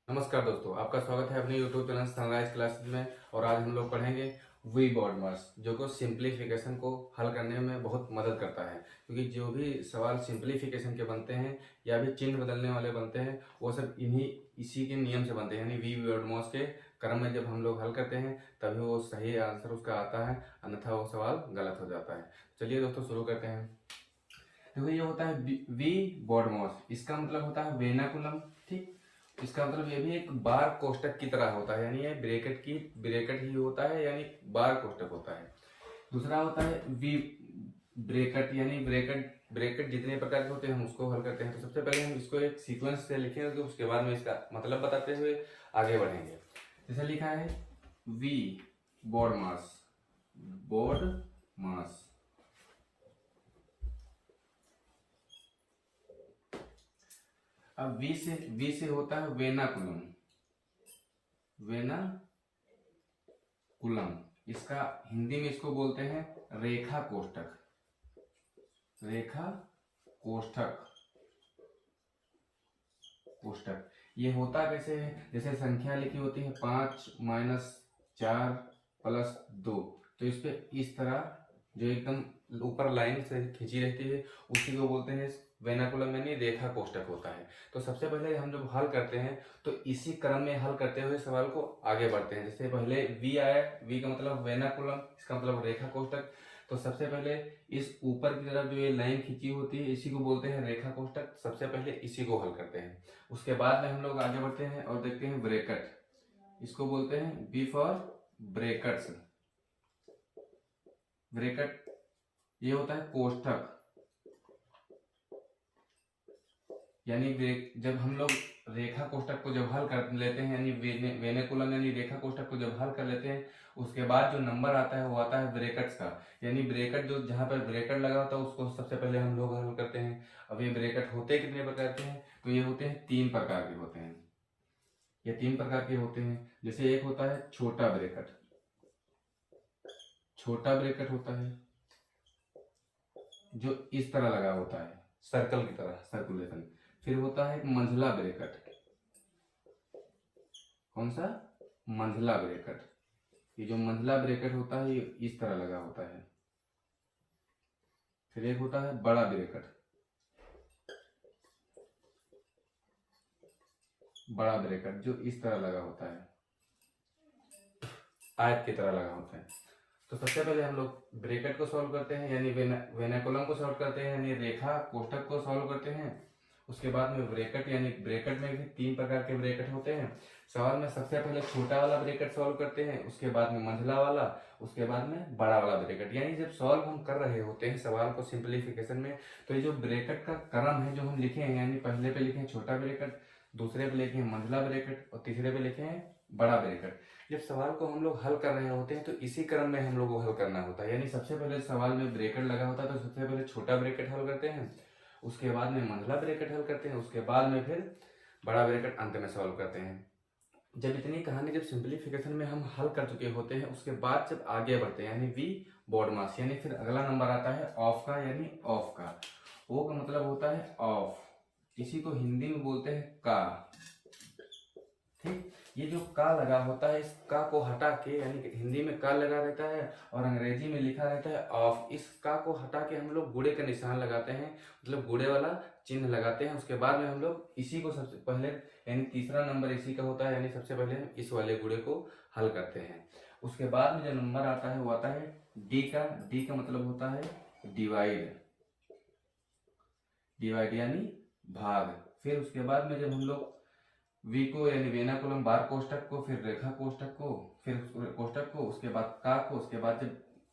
नमस्कार दोस्तों, आपका स्वागत है अपने YouTube चैनल सनराइज क्लासेस में। और आज हम लोग पढ़ेंगे वी बॉडमास, जो को सिंप्लीफिकेशन को हल करने में बहुत मदद करता है। क्योंकि जो भी सवाल सिंप्लीफिकेशन के बनते हैं या भी चिन्ह बदलने वाले बनते हैं, वो सब इसी के नियम से बनते हैं। यानी वी बॉडमास के क्रम में जब हम लोग हल करते हैं तभी वो सही आंसर उसका आता है, अन्यथा वो सवाल गलत हो जाता है। चलिए दोस्तों, शुरू करते हैं। देखो, ये होता है वी बॉडमास, इसका मतलब होता है वेनाकुलम। ठीक, इसका मतलब ये भी एक बार कोष्टक की तरह होता है, यानी ये ब्रैकेट ही होता है, यानी बार कोष्टक होता है। दूसरा होता है वी ब्रैकेट, यानी ब्रैकेट जितने प्रकार के होते हैं हम उसको हल करते हैं। तो सबसे पहले हम इसको एक सीक्वेंस से लिखेंगे, तो उसके बाद में इसका मतलब बताते हुए आगे बढ़ेंगे। जैसे लिखा है वी बोर्ड मास। अब वी से होता है वेनाकुलम। इसका हिंदी में इसको बोलते हैं रेखा कोष्ठक। ये होता कैसे है? जैसे संख्या लिखी होती है 5-4+2, तो इस पे इस तरह जो एकदम ऊपर लाइन से खींची रहती है उसी को बोलते हैं वेनाकुलम, यानी रेखा कोष्ठक होता है। तो सबसे पहले हम जब हल करते हैं तो इसी क्रम में हल करते हुए सवाल को आगे बढ़ते हैं। जैसे पहले वी आया, वी का मतलब वेनाकुलम, इसका मतलब रेखा कोष्ठक। तो सबसे पहले इस ऊपर की तरफ जो ये लाइन खींची होती है इसी को बोलते हैं रेखा कोष्ठक। सबसे पहले इसी को हल करते हैं। उसके बाद में हम लोग आगे बढ़ते हैं और देखते हैं ब्रैकेट। इसको बोलते हैं बी फॉर ब्रैकेट्स। ब्रैकेट ये होता है कोष्ठक, यानी जब हम लोग रेखा कोष्ठक को जब हल कर लेते हैं, यानी वेनेकुलम यानी रेखा कोष्ठक को जब हल कर लेते हैं, उसके बाद जो नंबर आता है वो आता है ब्रैकेट्स का। यानी ब्रैकेट जो जहाँ पर ब्रैकेट लगा होता है उसको सबसे पहले हम लोग हल करते हैं। अब ये ब्रैकेट होते कितने प्रकार के हैं? तो ये होते हैं 3 प्रकार के होते हैं। ये 3 प्रकार के होते हैं। जैसे एक होता है छोटा ब्रैकेट होता है जो इस तरह लगा होता है, सर्कल की तरह, सर्कुलेशन। फिर होता है एक मंझला ब्रैकेट। कौन सा? मंझला ब्रैकेट। ये जो मंझला ब्रैकेट होता है ये इस तरह लगा होता है। फिर एक होता है बड़ा ब्रैकेट। जो इस तरह लगा होता है, आयत की तरह लगा होता है। तो सबसे पहले हम लोग ब्रैकेट को सॉल्व करते हैं, यानी वेनाकुलम को सॉल्व करते हैं, यानी रेखा कोष्ठक को सॉल्व करते हैं। उसके बाद में ब्रैकेट, यानी ब्रैकेट में भी 3 प्रकार के ब्रैकेट होते हैं। सवाल में सबसे पहले छोटा वाला ब्रैकेट सॉल्व करते हैं, उसके बाद में मंझला वाला, उसके बाद में बड़ा वाला ब्रैकेट। यानी जब सॉल्व हम कर रहे होते हैं सवाल को सिंप्लीफिकेशन में, तो ये जो ब्रैकेट का क्रम है जो हम लिखे हैं, यानी पहले पे लिखे हैं छोटा ब्रैकेट, दूसरे पे लिखे हैं मंझला ब्रैकेट और तीसरे पे लिखे हैं बड़ा ब्रैकेट। जब सवाल को हम लोग हल कर रहे होते हैं तो इसी क्रम में हम लोग को हल करना होता है। यानी सबसे पहले सवाल में ब्रैकेट लगा होता है तो सबसे पहले छोटा ब्रैकेट हल करते हैं, उसके बाद में मंझला ब्रैकेट हल करते हैं, उसके बाद में फिर बड़ा ब्रैकेट अंत में सॉल्व करते हैं। जब इतनी कहानी जब सिंप्लीफिकेशन में हम हल कर चुके होते हैं, उसके बाद जब आगे बढ़ते हैं, यानी वी बॉडमास, यानी फिर अगला नंबर आता है ऑफ का, यानी ऑफ का। ओ का मतलब होता है ऑफ, इसी को हिंदी में बोलते हैं का। ठीक, ये जो का लगा होता है, इस का को हटा के, यानी हिंदी में का लगा रहता है और अंग्रेजी में लिखा रहता है ऑफ। इस का को हटा के हम लोग गुणे का निशान लगाते हैं, मतलब गुणे वाला चिन्ह लगाते हैं। उसके बाद में हम लोग इसी को सबसे पहले, यानी तीसरा नंबर इसी का होता है, यानी सबसे पहले हम इस वाले गुणे को हल करते हैं। उसके बाद में जो नंबर आता है वो आता है डी का। डी का मतलब होता है डिवाइड यानी भाग। फिर उसके बाद में जब हम लोग वी को, यानी वेनाकुलम बार कोष्ठक को, फिर रेखा कोष्ठक को, फिर कोष्ठक को, उसके बाद का को, उसके बाद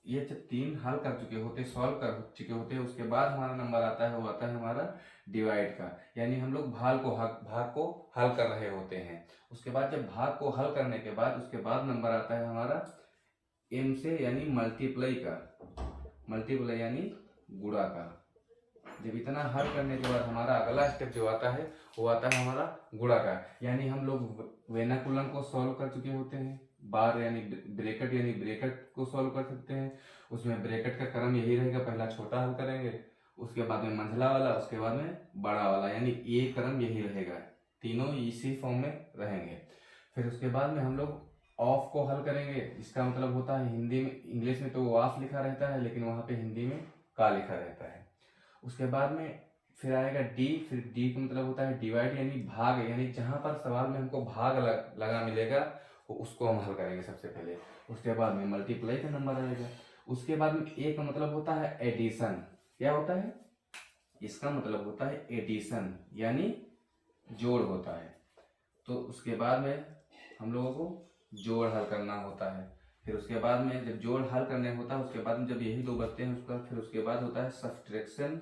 जब 3 हल कर चुके होते, सॉल्व कर चुके होते, उसके बाद हमारा नंबर आता है वो आता है हमारा डिवाइड का। यानी हम लोग भाग को हल कर रहे होते हैं। उसके बाद जब भाग को हल करने के बाद उसके बाद नंबर आता है हमारा एम से, यानी मल्टीप्लाई यानी गुणा का। जब इतना हल करने के बाद हमारा अगला स्टेप जो आता है वो आता है हमारा गुणा का। यानी हम लोग वेनाकुलम को सॉल्व कर चुके होते हैं, बार यानी ब्रैकेट को सॉल्व कर सकते हैं। उसमें ब्रैकेट का क्रम यही रहेगा, पहला छोटा हल करेंगे, उसके बाद में मंझला वाला, उसके बाद में बड़ा वाला, यानी ये क्रम यही रहेगा। तीनों इसी फॉर्म में रहेंगे। फिर उसके बाद में हम लोग ऑफ को हल करेंगे। इसका मतलब होता है हिंदी में, इंग्लिश में तो ऑफ लिखा रहता है, लेकिन वहाँ पे हिंदी में का लिखा रहता है। उसके बाद में फिर आएगा डी। फिर डी का मतलब होता है डिवाइड यानी भाग, यानी जहाँ पर सवाल में हमको भाग लगा मिलेगा उसको हम हल करेंगे सबसे पहले। उसके बाद में मल्टीप्लाई का नंबर आएगा। उसके बाद में ए का मतलब होता है एडिशन। क्या होता है? इसका मतलब होता है एडिशन यानी जोड़ होता है। तो उसके बाद में हम लोगों को जोड़ हल करना होता है। फिर उसके बाद में जब जोड़ हल करने होता है, उसके बाद में जब यही दो बचते हैं उसका फिर उसके बाद होता है सब्ट्रैक्शन।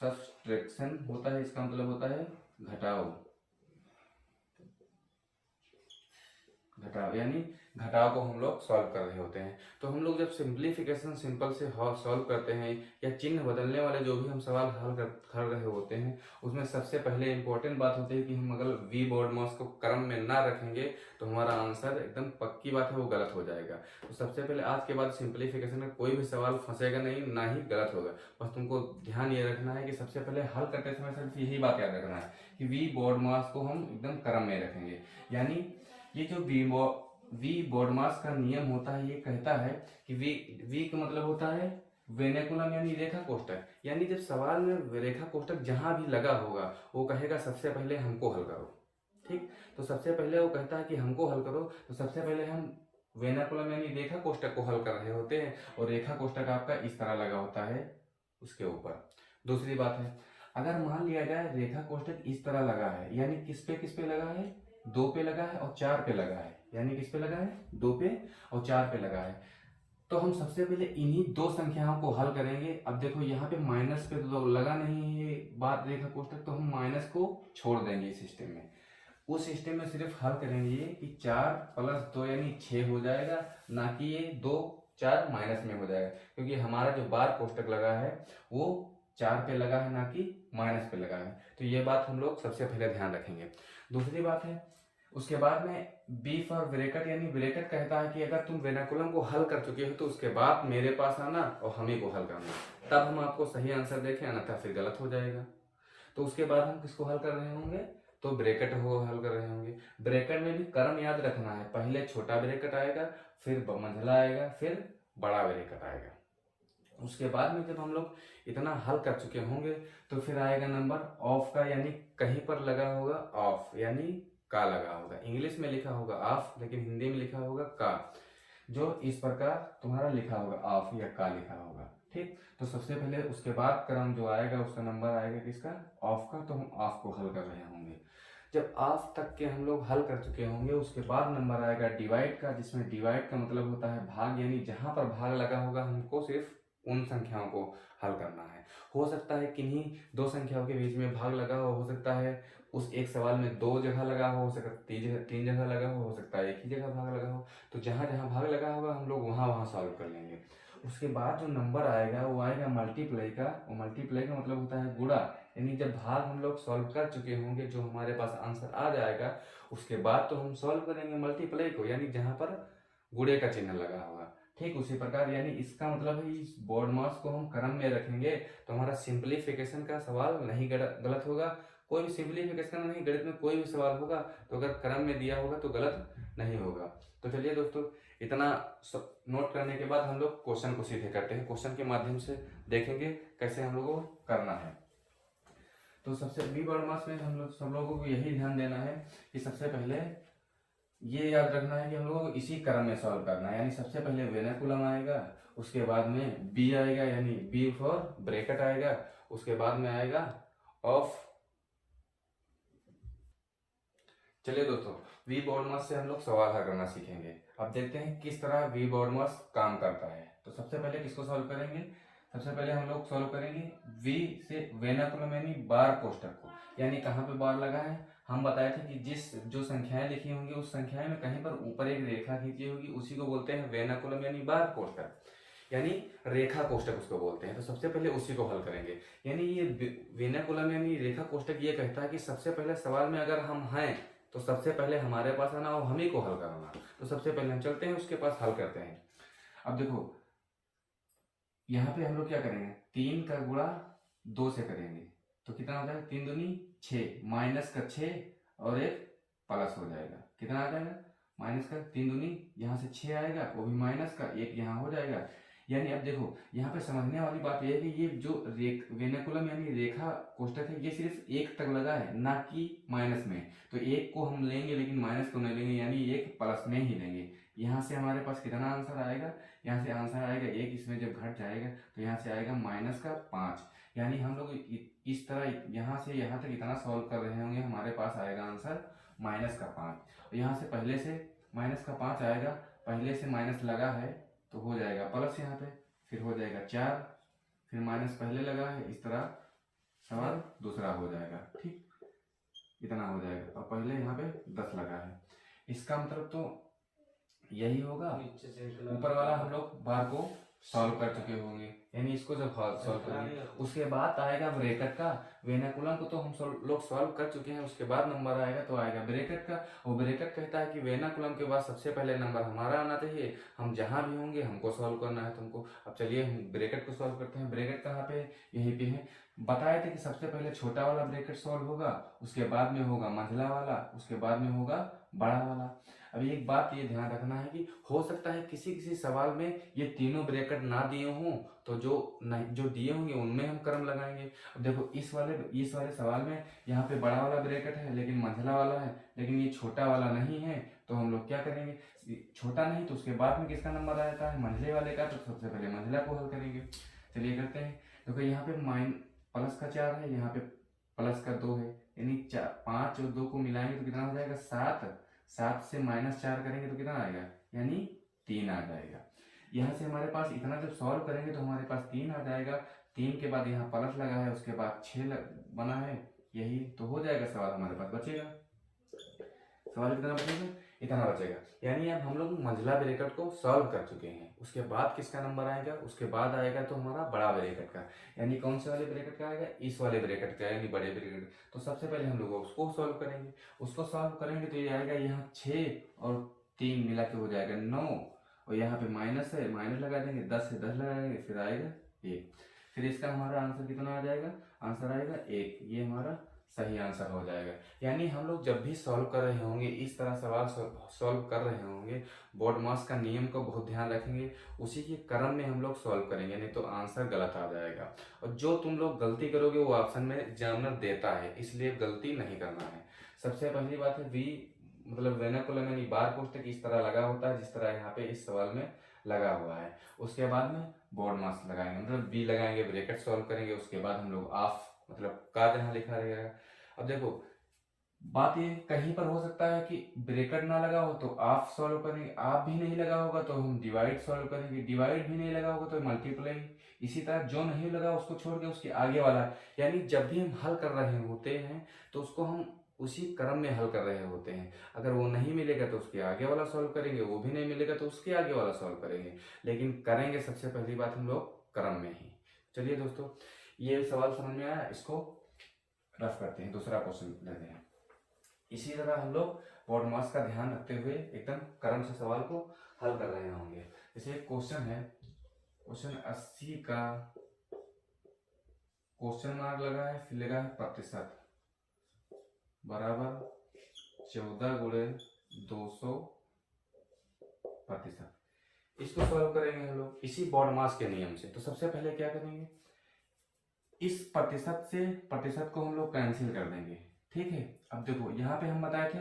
सब्ट्रैक्शन होता है, इसका मतलब होता है घटाव। घटाव यानी घटाव को हम लोग सॉल्व कर रहे होते हैं। तो हम लोग जब सिंप्लीफिकेशन सिंपल से सॉल्व करते हैं या चिन्ह बदलने वाले जो भी हम सवाल हल कर रहे होते हैं, उसमें सबसे पहले इंपॉर्टेंट बात होती है कि हम अगर वी बोर्ड मास को क्रम में ना रखेंगे तो हमारा आंसर एकदम पक्की बात है वो गलत हो जाएगा। तो सबसे पहले आज के बाद सिंप्लीफिकेशन में कोई भी सवाल फंसेगा नहीं, ना ही गलत होगा। बस तुमको ध्यान ये रखना है कि सबसे पहले हल करते समय सिर्फ यही बात याद रखना है कि वी बोर्ड मास को हम एकदम क्रम में रखेंगे। यानी ये जो वी बोर्ड मास का नियम होता है ये कहता है कि वी का मतलब होता है वेनेकुलम यानी रेखा कोष्ठक। यानी जब सवाल में रेखा कोष्ठक जहां भी लगा होगा वो कहेगा सबसे पहले हमको हल करो। ठीक, तो सबसे पहले वो कहता है कि हमको हल करो, तो सबसे पहले हम वेनेकुलम यानी रेखा कोष्ठक को हल कर रहे होते हैं और रेखा कोष्ठक आपका इस तरह लगा होता है उसके ऊपर। दूसरी बात है, अगर मान लिया जाए रेखा कोष्ठक इस तरह लगा है, यानी किस पे लगा है? 2 पे लगा है और 4 पे लगा है। यानी किस पे लगा है? 2 पे और 4 पे लगा है। तो हम सबसे पहले इन्हीं दो संख्याओं को हल करेंगे। अब देखो यहाँ पे माइनस पे तो लगा नहीं है बात रेखा कोष्ठक, तो हम माइनस को छोड़ देंगे इस सिस्टम में। उस सिस्टम में सिर्फ हल करेंगे कि 4 + 2 यानी 6 हो जाएगा, ना कि ये 2 4 माइनस में हो जाएगा, क्योंकि हमारा जो बार कोष्ठक लगा है वो 4 पे लगा है, ना कि माइनस पे लगा है। तो ये बात हम लोग सबसे पहले ध्यान रखेंगे। दूसरी बात है, उसके बाद में बी फॉर ब्रैकेट, यानी ब्रैकेट कहता है कि अगर तुम वेनाकुलम को हल कर चुके हो तो उसके बाद मेरे पास आना और हमें को हल करना, तब हम आपको सही आंसर देखें, अन्यथा फिर गलत हो जाएगा। तो उसके बाद हम किसको हल कर रहे होंगे? तो ब्रैकेट को हल कर रहे होंगे। ब्रैकेट में भी क्रम याद रखना है, पहले छोटा ब्रैकेट आएगा, फिर मंझला आएगा, फिर बड़ा ब्रैकेट आएगा। उसके बाद में जब हम लोग इतना हल कर चुके होंगे तो फिर आएगा नंबर ऑफ का, यानी कहीं पर लगा होगा ऑफ यानी का लगा होगा। इंग्लिश में लिखा होगा ऑफ, लेकिन हिंदी में लिखा होगा का। जो इस प्रकार तुम्हारा लिखा होगा ऑफ या का लिखा होगा। ठीक, तो सबसे पहले उसके बाद क्रम जो आएगा उसका नंबर आएगा किसका? ऑफ का। तो हम ऑफ को हल कर रहे होंगे। जब ऑफ तक के हम लोग हल कर चुके होंगे उसके बाद नंबर आएगा डिवाइड का, जिसमें डिवाइड का मतलब होता है भाग, यानी जहां पर भाग लगा होगा हमको सिर्फ उन संख्याओं को हल करना है। हो सकता है किन्हीं दो संख्याओं के बीच में भाग लगा हो सकता है उस एक सवाल में 2 जगह लगा हो सकता है 3 जगह लगा हो सकता है 1 ही जगह भाग लगा हो। तो जहां जहां भाग लगा होगा हम लोग वहां वहां सॉल्व कर लेंगे। उसके बाद जो नंबर आएगा वो आएगा मल्टीप्लाई का। और मल्टीप्लाई का मतलब होता है गुणा, यानी जब भाग हम लोग सॉल्व कर चुके होंगे जो हमारे पास आंसर आ जाएगा उसके बाद तो हम सॉल्व करेंगे मल्टीप्लाई को, यानी जहां पर गुणे का चिन्ह लगा होगा। ठीक उसी प्रकार, यानी इसका मतलब है इस बोर्ड मास को हम क्रम में रखेंगे तो हमारा सिंप्लीफिकेशन का सवाल नहीं गलत होगा। कोई भी सिंप्लीफिकेशन नहीं, गणित में कोई भी सवाल होगा तो अगर क्रम में दिया होगा तो गलत नहीं होगा। तो चलिए दोस्तों, इतना नोट करने के बाद हम लोग क्वेश्चन को सीधे करते हैं। क्वेश्चन के माध्यम से देखेंगे कैसे हम लोगों को करना है। तो सबसे बी बोर्ड मास में हम लोग सब लोगों को यही ध्यान देना है कि सबसे पहले ये याद रखना है कि हम लोगों को इसी क्रम में सॉल्व करना है। यानी सबसे पहले वेनाकुलम आएगा, उसके बाद में बी आएगा यानी बी फॉर ब्रैकेट आएगा, उसके बाद में आएगा ऑफ। चलिए दोस्तों, वी बोर्ड मास से हम लोग सवाल हल करना सीखेंगे। अब देखते हैं किस तरह वी बोर्ड मास काम करता है। तो सबसे पहले किसको सॉल्व करेंगे? सबसे पहले हम लोग सॉल्व करेंगे वी से वेनाकुलम यानी बार कोष्ठक को। यानी कहाँ पे बार लगा है? हम बताए थे कि जो संख्याएं लिखी होंगी उस संख्याएं में कहीं पर ऊपर एक रेखा खींची होगी, उसी को बोलते हैं वेनाकुलम यानी बार कोष्ठक, यानी रेखा कोष्ठक उसको बोलते हैं। तो सबसे पहले उसी को हल करेंगे। यानी ये वेनाकुलम यानी रेखा कोष्ठक ये कहता है कि सबसे पहले सवाल में अगर हम हैं तो सबसे पहले हमारे पास आना और हम ही को हल करना। तो सबसे पहले हम चलते हैं उसके पास, हल करते हैं। अब देखो यहाँ पे हम लोग क्या करेंगे, 3 का गुणा 2 से करेंगे, तो कितना हो जाएगा, 3 दूनी 6, माइनस का 6 और एक प्लस हो जाएगा, कितना आ जाएगा माइनस का 3 दूनी, यहाँ से 6 आएगा, वो भी माइनस का एक यहाँ हो जाएगा। यानी अब देखो यहाँ पे समझने वाली बात यह है कि ये जो वेनाकुलम यानी रेखा कोष्ठक है, ये सिर्फ एक तक लगा है, ना कि माइनस में। तो एक को हम लेंगे लेकिन माइनस को नहीं लेंगे, यानी एक प्लस में ही लेंगे। यहाँ से हमारे पास कितना आंसर आएगा, यहाँ से आंसर आएगा एक, इसमें जब घट जाएगा तो यहाँ से आएगा माइनस का 5। यानी हम लोग इस तरह यहाँ से यहाँ तक इतना सॉल्व कर रहे होंगे, हमारे पास आएगा आंसर माइनस का 5। और यहाँ से पहले से माइनस का 5 आएगा, पहले से माइनस लगा है तो हो जाएगा प्लस यहाँ पे, फिर हो जाएगा 4, फिर माइनस पहले लगा है, इस तरह सवाल दूसरा हो जाएगा। ठीक, इतना हो जाएगा, और पहले यहाँ पे 10 लगा है। इसका मतलब तो यही होगा। ऊपर वाला हम लोग बार को सॉल्व कर चुके होंगे, यानी इसको जब सॉल्व करेंगे उसके बाद आएगा ब्रैकेट का। वेनाकुलम को तो हम लोग सॉल्व कर चुके हैं, उसके बाद नंबर आएगा तो आएगा ब्रैकेट का। वो ब्रैकेट कहता है कि वेनाकुलम के बाद सबसे पहले नंबर हमारा आना चाहिए, हम जहां भी होंगे हमको सॉल्व करना है तुमको। अब चलिए हम ब्रैकेट को सॉल्व करते हैं। ब्रैकेट कहाँ पे, यहीं पे है। बताए थे कि सबसे पहले छोटा वाला ब्रैकेट सॉल्व होगा, उसके बाद में होगा मंझला वाला, उसके बाद में होगा बड़ा वाला। अभी एक बात ये ध्यान रखना है कि हो सकता है किसी किसी सवाल में ये तीनों ब्रैकेट ना दिए हों, तो जो दिए होंगे उनमें हम क्रम लगाएंगे। अब देखो इस वाले सवाल में यहाँ पे बड़ा वाला ब्रैकेट है लेकिन मंझला वाला है, लेकिन ये छोटा वाला नहीं है, तो हम लोग क्या करेंगे, छोटा नहीं तो उसके बाद में किसका नंबर आ जाता है, मंझले वाले का, तो सबसे पहले मंझला को हल करेंगे। चलिए करते हैं। देखो यहाँ पे प्लस का 4 है, यहाँ पे प्लस का 2 है, यानी 5 और 2 को मिलाएंगे तो कितना हो जाएगा 7। 7 से -4 करेंगे तो कितना आएगा, यानी 3 आ जाएगा। यहाँ से हमारे पास इतना जब सॉल्व करेंगे तो हमारे पास 3 आ जाएगा। 3 के बाद यहाँ प्लस लगा है, उसके बाद 6 बना है, यही तो हो जाएगा सवाल हमारे पास बचेगा। सवाल कितना बचेगा, इतना बचेगा। यानी अब हम लोग मंझला ब्रैकेट को सॉल्व कर चुके हैं। उसके बाद किसका नंबर आएगा, उसके बाद आएगा तो हमारा बड़ा ब्रैकेट का। यानी कौन से वाले ब्रैकेट का आएगा, इस वाले ब्रैकेट का, यानी बड़े ब्रैकेट। तो सबसे पहले हम लोग उसको सॉल्व करेंगे। उसको सॉल्व करेंगे तो ये आएगा यहाँ 6 और 3 मिला के हो जाएगा 9, और यहाँ पे माइनस है, माइनस लगा देंगे, 10 से 10 लगाएंगे, फिर आएगा 1। फिर इसका हमारा आंसर कितना आ जाएगा, आंसर आएगा 1। ये हमारा सही आंसर हो जाएगा। यानी हम लोग जब भी सॉल्व कर रहे होंगे, इस तरह सवाल सॉल्व कर रहे होंगे, बोर्ड मास का नियम को बहुत ध्यान रखेंगे, उसी के क्रम में हम लोग सॉल्व करेंगे, नहीं तो आंसर गलत आ जाएगा। और जो तुम लोग गलती करोगे वो ऑप्शन में एग्जामिनर देता है, इसलिए गलती नहीं करना है। सबसे पहली बात है वी मतलब वेनाकुलम यानी बार कोष्ठक इस तरह लगा होता है जिस तरह यहाँ पे इस सवाल में लगा हुआ है। उसके बाद में बोर्ड मास लगाएंगे, मतलब बी लगाएंगे, ब्रैकेट सॉल्व करेंगे, उसके बाद हम लोग ऑफ मतलब का यहाँ लिखा रहेगा। अब देखो बात ये कहीं पर हो सकता है कि ब्रैकेट ना लगा हो तो ऑफ सॉल्व करेंगे, ऑफ भी नहीं लगा होगा तो हम डिवाइड सॉल्व करेंगे, डिवाइड भी नहीं लगा होगा तो मल्टीप्लाई। इसी तरह जो नहीं लगा उसको छोड़ के उसके आगे वाला, यानी जब भी हम हल कर रहे होते हैं तो उसको हम उसी क्रम में हल कर रहे होते हैं। अगर वो नहीं मिलेगा तो उसके आगे वाला सॉल्व करेंगे, वो भी नहीं मिलेगा तो उसके आगे वाला सॉल्व करेंगे, लेकिन करेंगे सबसे पहली बात हम लोग क्रम में ही। चलिए दोस्तों ये सवाल समझ में आया, इसको रफ करते हैं, दूसरा क्वेश्चन लेते हैं। इसी तरह हम लोग बोर्ड मास का ध्यान रखते हुए एकदम क्रम से सवाल को हल कर रहे होंगे। जैसे एक क्वेश्चन है, क्वेश्चन 80 का क्वेश्चन मार्क लगा है, फिर लगा है प्रतिशत बराबर 14 गुणे 200%। इसको सॉल्व करेंगे हम लोग इसी बोर्ड मास के नियम से। तो सबसे पहले क्या करेंगे, इस प्रतिशत से प्रतिशत को हम लोग कैंसिल कर देंगे, ठीक है। अब देखो यहाँ पे हम बताए थे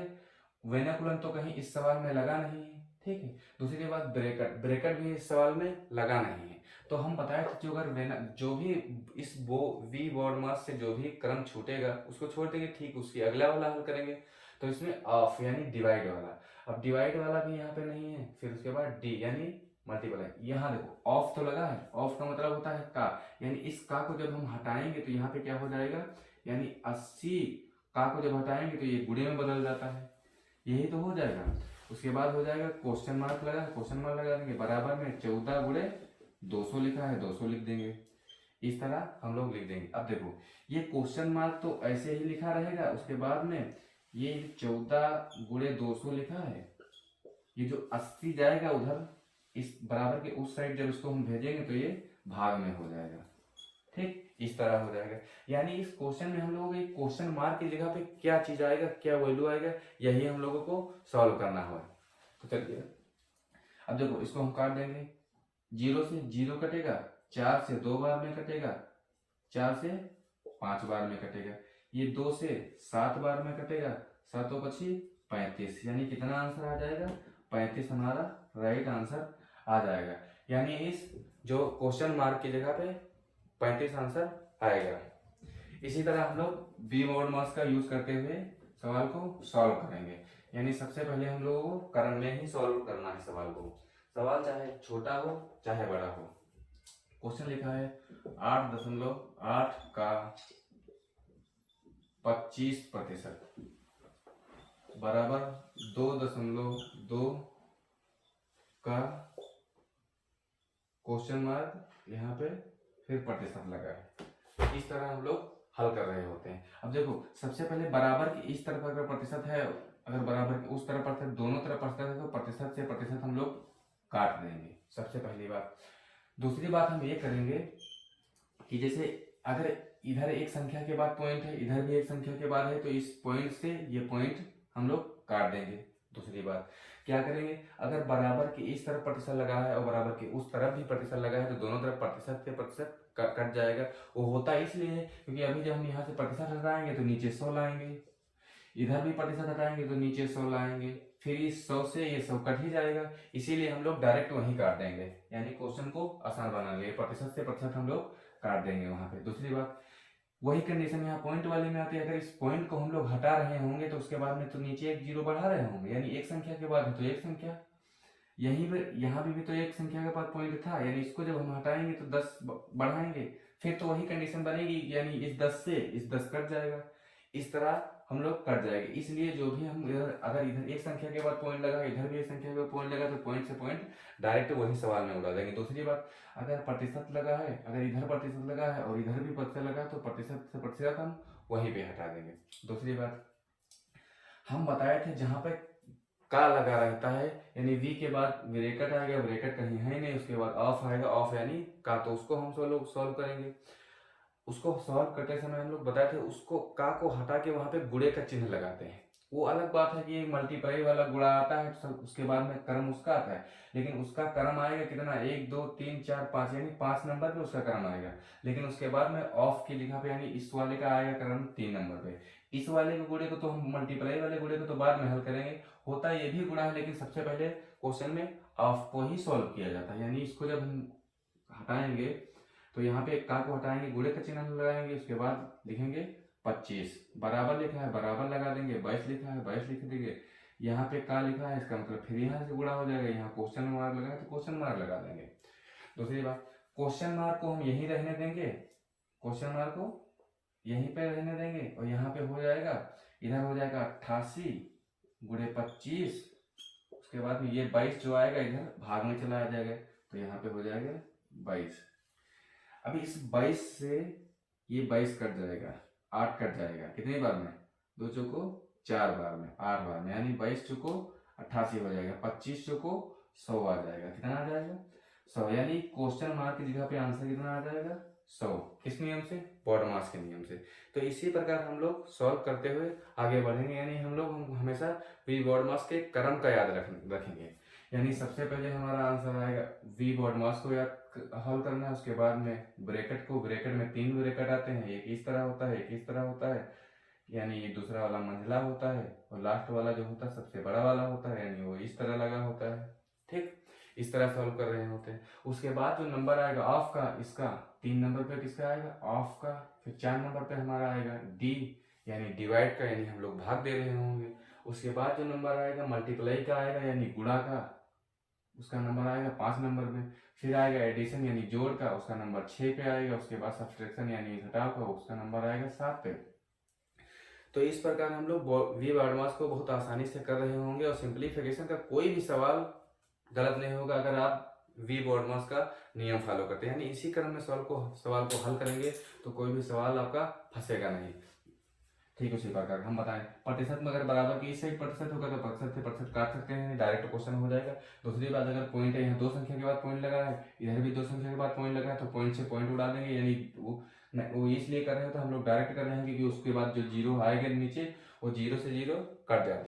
वेनाकुलम तो कहीं इस सवाल में लगा नहीं है, ठीक है। दूसरी बात ब्रैकेट भी इस सवाल में लगा नहीं है, तो हम बताए थे जो अगर जो भी इस वी बोर्ड मास से जो भी क्रम छूटेगा उसको छोड़ देंगे, ठीक उसकी अगला वाला हल करेंगे। तो इसमें ऑफ यानी डिवाइड वाला, अब डिवाइड वाला भी यहाँ पे नहीं है, फिर उसके बाद डी यानी मल्टीप्लाई। यहाँ देखो ऑफ तो लगा है, ऑफ का मतलब होता है का, यानी इस का को जब हम हटाएंगे तो यहाँ पे क्या हो जाएगा, यानी 80 का को जब हटाएंगे तो ये गुणे में बदल जाता है, यही तो हो जाएगा। उसके बाद हो जाएगा क्वेश्चन मार्क लगा, क्वेश्चन मार्क लगा देंगे, बराबर में 14 गुणे 200 लिखा है 200 लिख देंगे, इस तरह हम लोग लिख देंगे। अब देखो ये क्वेश्चन मार्क तो ऐसे ही लिखा रहेगा, उसके बाद में ये 14 गुणे 200 लिखा है, ये जो 80 जाएगा उधर इस बराबर के उस साइड, जब इसको हम भेजेंगे तो ये भाग में हो जाएगा, ठीक, इस तरह हो जाएगा। यानी इस क्वेश्चन में हम लोगों को एक क्वेश्चन मार्क की जगह पे क्या चीज आएगा, क्या वैल्यू आएगा, यही हम लोगों को सॉल्व करना है। तो चलिए अब देखो, इसको हम काट देंगे। 0 से 0 कटेगा, 4 से 2 बार में कटेगा, 4 से 5 बार में कटेगा, ये 2 से 7 बार में कटेगा, 7 पची 35, यानी कितना आंसर आ जाएगा, 35 हमारा राइट आंसर आ जाएगा। यानी इस जो क्वेश्चन मार्क की जगह पे 35 आंसर आएगा। इसी तरह हम लोग बी मोड मास का यूज करते हुए सवाल को सॉल्व करेंगे। यानी सबसे पहले हम लोगों को क्रम में ही सॉल्व करना है सवाल को। सवाल चाहे छोटा हो चाहे बड़ा हो। क्वेश्चन लिखा है 8.8 का 25% बराबर 2.2 का क्वेश्चन मार्क, यहाँ पे फिर प्रतिशत लगा है। इस तरह हम लोग हल कर रहे होते हैं। अब देखो, सबसे पहले बराबर की इस तरफ अगर प्रतिशत है, अगर बराबर की उस तरफ प्रतिशत, दोनों तरफ प्रतिशत है, तो प्रतिशत से प्रतिशत हम लोग काट देंगे, सबसे पहली बात। दूसरी बात हम ये करेंगे कि जैसे अगर इधर एक संख्या के बाद पॉइंट है, इधर भी एक संख्या के बाद है, तो इस पॉइंट से ये पॉइंट हम लोग काट देंगे। दूसरी बात क्या करेंगे, अगर बराबर की इस तरफ प्रतिशत लगा है और बराबर की उस तरफ भी प्रतिशत लगा है, तो दोनों तरफ प्रतिशत से प्रतिशत कट जाएगा। वो होता इसलिए है क्योंकि अभी जब हम यहाँ से प्रतिशत हटाएंगे तो नीचे 100 लाएंगे, इधर भी प्रतिशत हटाएंगे तो नीचे 100 लाएंगे, फिर इस 100 से ये 100 कट ही जाएगा, इसीलिए हम लोग डायरेक्ट वहीं काट देंगे। यानी क्वेश्चन को आसान बनाएंगे, प्रतिशत से प्रतिशत हम लोग काट देंगे वहां पे। दूसरी बात, वही कंडीशन यहाँ पॉइंट वाले में आती है। अगर इस पॉइंट को हम लोग हटा रहे होंगे तो उसके बाद में तो नीचे एक जीरो बढ़ा रहे होंगे, यानी एक संख्या के बाद है तो एक संख्या, यहीं पर यहाँ भी तो एक संख्या के बाद पॉइंट था, यानी इसको जब हम हटाएंगे तो 10 बढ़ाएंगे, फिर तो वही कंडीशन बनेगी, यानी इस 10 से इस 10 कट जाएगा, इस तरह हम लोग कट जाएंगे। इसलिए जो भी हम इधर, अगर इधर एक संख्या के बाद पॉइंट लगा, इधर भी एक संख्या के बाद पॉइंट लगा, तो पॉइंट से पॉइंट डायरेक्ट वही सवाल में उड़ा देंगे। दूसरी बात, अगर प्रतिशत लगा है, अगर इधर प्रतिशत लगा है और इधर भी प्रतिशत लगा, तो प्रतिशत से प्रतिशत हम वहीं पे हटा देंगे। दूसरी बात, हम बताए थे जहां पे का लगा रहता है, यानी वी के बाद ब्रैकेट आएगा, ब्रैकेट कहीं है नहीं, उसके बाद ऑफ आएगा, ऑफ यानी का, तो उसको हम सॉल्व करेंगे। उसको सॉल्व करते समय हम लोग बताए थे, उसको का को हटा के वहां पे गुणे का चिन्ह लगाते हैं। वो अलग बात है कि मल्टीप्लाई वाला गुणा आता है, उसके बाद में क्रम उसका आता है, लेकिन उसका क्रम आएगा कितना, 1 2 3 4 5, यानी 5 नंबर पे उसका क्रम आएगा। लेकिन उसके बाद में ऑफ की लिखा पे, यानी इस वाले का आएगा क्रम 3 नंबर पे। इस वाले के गुणे को तो हम, मल्टीप्लाई वाले गुणे को तो बाद में हल करेंगे, होता ये भी गुणा है, लेकिन सबसे पहले क्वेश्चन में ऑफ को ही सॉल्व किया जाता है। यानी इसको जब हम हटाएंगे तो यहाँ पे का को हटाएंगे, गुणे का चिन्ह लगाएंगे, उसके बाद लिखेंगे 25, बराबर लिखा है बराबर लगा देंगे, 22 लिखा है 22 लिख देंगे, यहाँ पे का लिखा है इसका मतलब फिर यहाँ से गुणा हो जाएगा, यहाँ क्वेश्चन मार्क लगा है तो क्वेश्चन मार्क लगा देंगे। दूसरी बात, क्वेश्चन मार्क को हम यहीं रहने देंगे, क्वेश्चन मार्क को यहीं पे रहने देंगे, और यहाँ पे हो जाएगा, इधर हो जाएगा 88 गुणे 25, उसके बाद में ये 22 जो आएगा इधर भाग में चला जाएगा, तो यहाँ पे हो जाएगा 22। अभी इस 22 से ये 22 कट जाएगा, 8 कट जाएगा, कितनी बार में, 2 चौको 4 बार में, 8 बार में, यानी 22 चौको 88 हो जाएगा, 25 चौको 100 आ जाएगा। कितना आ जाएगा, 100, यानी क्वेश्चन मार्क की जगह पे आंसर कितना आ जाएगा, 100। किस नियम से, बॉडमास के नियम से। तो इसी प्रकार हम लोग सॉल्व करते हुए आगे बढ़ेंगे, यानी हम लोग हमेशा वी बॉडमास के क्रम का याद रखेंगे। यानी सबसे पहले हमारा आंसर आएगा, वी बॉडमास को याद हल करना है, उसके बाद में ब्रैकेट को, ब्रैकेट में 3 ब्रैकेट आते हैं, एक इस तरह होता है, एक इस तरह होता है, यानी ये दूसरा वाला मंझला होता है, और लास्ट वाला जो होता है सबसे बड़ा वाला होता है, यानी वो इस तरह लगा होता है। ठीक, इस तरह सॉल्व कर रहे होते हैं। उसके बाद जो नंबर आएगा ऑफ का, इसका 3 नंबर पे किसका आएगा, ऑफ का, फिर 4 नंबर पे हमारा आएगा डी, यानी डिवाइड का, यानी हम लोग भाग दे रहे होंगे। उसके बाद जो नंबर आएगा मल्टीप्लाई का आएगा, यानी गुणा का, उसका नंबर आएगा 5 नंबर में। फिर आएगा एडिशन यानी जोड़ का, उसका नंबर 6 पे आएगा। उसके बाद सब्सट्रैक्शन यानी घटाव का, उसका नंबर आएगा 7 पे। तो इस प्रकार हम लोग वी बॉडमास को बहुत आसानी से कर रहे होंगे, और सिंप्लीफिकेशन का कोई भी सवाल गलत नहीं होगा अगर आप वी बॉडमास का नियम फॉलो करते हैं, यानी इसी क्रम में सवाल को हल करेंगे तो कोई भी सवाल आपका फंसेगा नहीं। ठीक उसी प्रकार हम बताएं प्रतिशत में अगर बराबर की इस साइड प्रतिशत होगा तो प्रतिशत से प्रतिशत काट सकते हैं, डायरेक्ट क्वेश्चन हो जाएगा। दूसरी बात अगर पॉइंट है, यहाँ दो संख्या के बाद पॉइंट लगा है, इधर भी दो संख्या के बाद पॉइंट लगा है, तो पॉइंट से पॉइंट उड़ा देंगे, यानी वो इसलिए कर रहे हो तो हम लोग डायरेक्ट कर रहे हैं क्योंकि उसके बाद जो जीरो आएगा नीचे वो जीरो से जीरो कट जाता है।